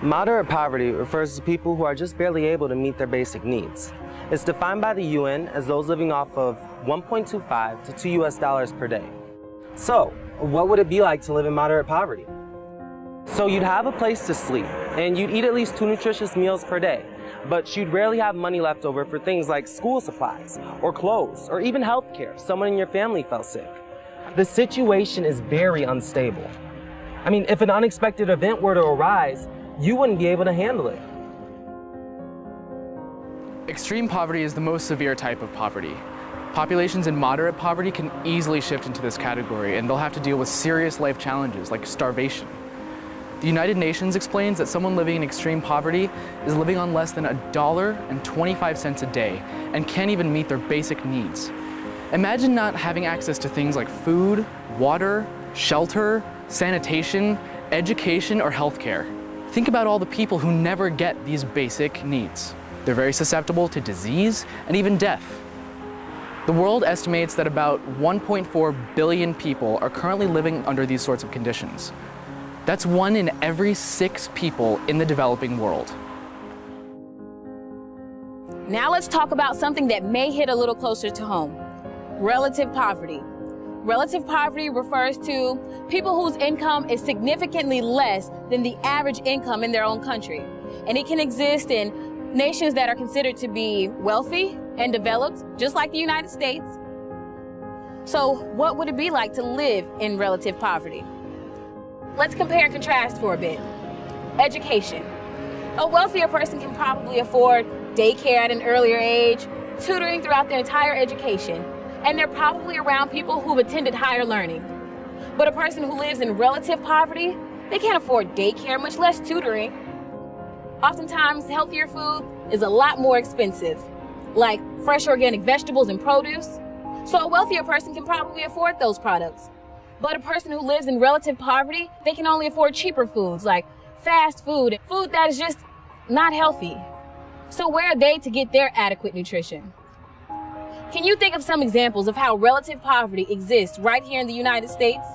Moderate poverty refers to people who are just barely able to meet their basic needs. It's defined by the UN as those living off of 1.25 to $2 per day. So, what would it be like to live in moderate poverty? So you'd have a place to sleep, and you'd eat at least 2 nutritious meals per day, but you'd rarely have money left over for things like school supplies, or clothes, or even health care if someone in your family fell sick. The situation is very unstable. I mean, if an unexpected event were to arise, you wouldn't be able to handle it. Extreme poverty is the most severe type of poverty. Populations in moderate poverty can easily shift into this category, and they'll have to deal with serious life challenges like starvation. The United Nations explains that someone living in extreme poverty is living on less than $1.25 a day and can't even meet their basic needs. Imagine not having access to things like food, water, shelter, sanitation, education, or healthcare. Think about all the people who never get these basic needs. They're very susceptible to disease and even death. The world estimates that about 1.4 billion people are currently living under these sorts of conditions. That's 1 in every 6 people in the developing world. Now let's talk about something that may hit a little closer to home: relative poverty. Relative poverty refers to people whose income is significantly less than the average income in their own country. And it can exist in nations that are considered to be wealthy and developed, just like the United States. So what would it be like to live in relative poverty? Let's compare and contrast for a bit. Education. A wealthier person can probably afford daycare at an earlier age, tutoring throughout their entire education, and they're probably around people who've attended higher learning. But a person who lives in relative poverty, they can't afford daycare, much less tutoring. Oftentimes, healthier food is a lot more expensive, like fresh organic vegetables and produce. So a wealthier person can probably afford those products. But a person who lives in relative poverty, they can only afford cheaper foods like fast food, food that is just not healthy. So where are they to get their adequate nutrition? Can you think of some examples of how relative poverty exists right here in the United States?